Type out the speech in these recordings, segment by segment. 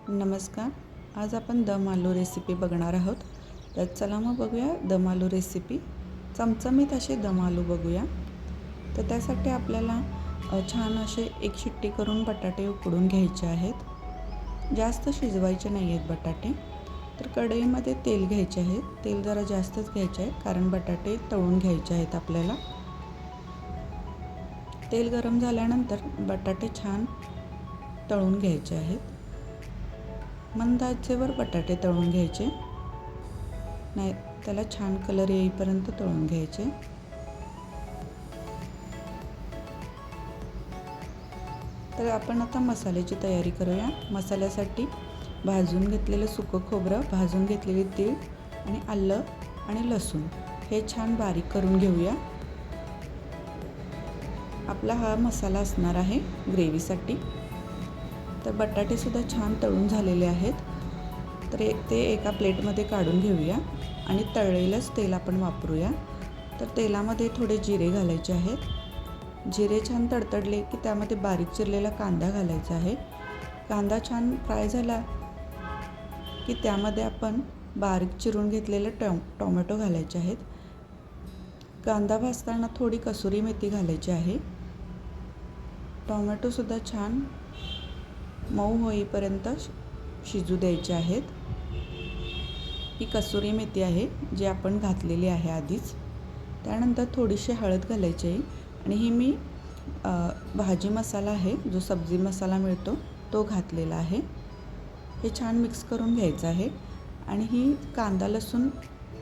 नमस्कार. आज आपण दम आलू रेसिपी बघणार आहोत. तर चला मग बघूया दम आलू रेसिपी. चमचमीत असे दम आलू बघूया. तर त्यासाठी आपल्याला छान असे एक शिट्टी करून बटाटे उकडून घ्यायचे आहेत. जास्त शिजवायचे नाही आहेत बटाटे. तर कढईमध्ये तेल घ्यायचे आहे. तेल जरा जास्तच घ्यायचे आहे कारण बटाटे तळून घ्यायचे आहेत आपल्याला. तेल गरम झाल्यानंतर बटाटे छान तळून घ्यायचे आहेत. मंद आचेवर बटाटे तळून घ्यायचे, नाही त्याला छान कलर येईपर्यंत तळून घ्यायचे. तर आपण आता मसाल्याची तयारी करूया. मसाल्यासाठी भाजून घेतलेलं सुकं खोबरं, भाजून घेतलेली तीळ आणि आलं आणि लसूण हे छान बारीक करून घेऊया. आपला हा मसाला असणार आहे ग्रेव्हीसाठी. तर बटाटेसुद्धा छान तळून झालेले आहेत. तर ते एका प्लेटमध्ये काढून घेऊया आणि तळलेलंच तेल आपण वापरूया. तर तेलामध्ये थोडे जिरे घालायचे आहेत. जिरे छान तडतडले की त्यामध्ये बारीक चिरलेला कांदा घालायचा आहे. कांदा छान फ्राय झाला की त्यामध्ये आपण बारीक चिरून घेतलेले टोमॅटो घालायचे आहेत. कांदा भाजताना थोडी कसुरी मेथी घालायची आहे. टोमॅटोसुद्धा छान मऊ होईपर्यंत शिजू द्यायचे आहेत. ही कसुरी मेथी आहे जी आपण घातलेली आहे आधीच. त्यानंतर थोडीशी हळद घालायची आहे आणि ही मी भाजी मसाला आहे जो सब्जी मसाला मिळतो तो घातलेला आहे. हे छान मिक्स करून घ्यायचं आहे. आणि ही कांदा लसूण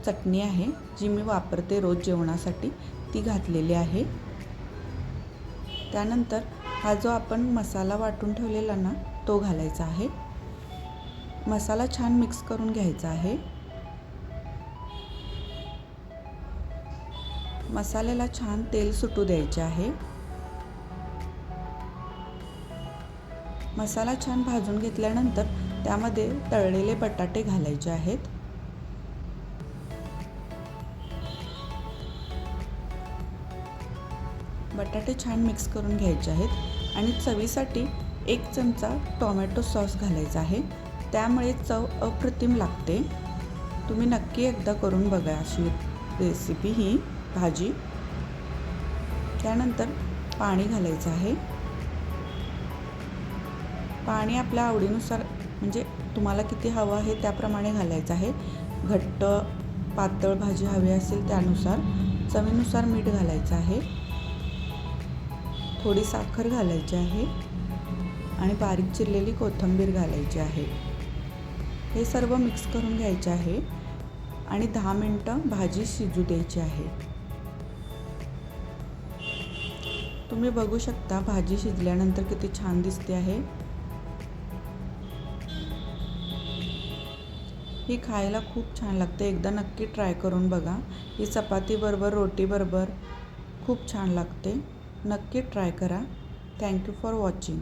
चटणी आहे जी मी वापरते रोज जेवणासाठी, ती घातलेली आहे. त्यानंतर हा जो आपण मसाला वाटून ठेवलेला ना तो घालायचा आहे. मसाला छान मिक्स करून घ्यायचा आहे. मसाल्याला छान तेल सुटू द्यायचे आहे. मसाला छान भाजून घेतल्यानंतर त्यामध्ये तळलेले बटाटे घालायचे आहेत. बटाटे छान मिक्स करून घ्यायचे आहेत आणि चवीसाठी 1 चमचा टोमॅटो सॉस घालायचा आहे. त्यामुळे चव अप्रतिम लागते. तुम्ही नक्की एकदा करून बघा अशी रेसिपी ही भाजी. त्यानंतर पाणी घालायचं आहे. पाणी आपल्या आवडीनुसार म्हणजे तुम्हाला किती हवं आहे त्याप्रमाणे घालायचं आहे. घट्ट पातळ भाजी हवी असेल त्यानुसार. चवीनुसार मीठ घालायचं आहे. थोडी साखर घालायची आहे आणि बारीक चिरलेली कोथिंबीर घालायची आहे. हे सर्व मिक्स करून घ्यायचे आहे आणि 10 मिनिटं भाजी शिजू द्यायची आहे. तुम्ही बघू शकता भाजी शिजल्यानंतर किती छान दिसते आहे. ही खायला खूप छान लागते. एकदा नक्की ट्राय करून बघा. ही चपातीबरोबर रोटीबरोबर खूप छान लागते. नक्की ट्राय करा. Thank you for watching.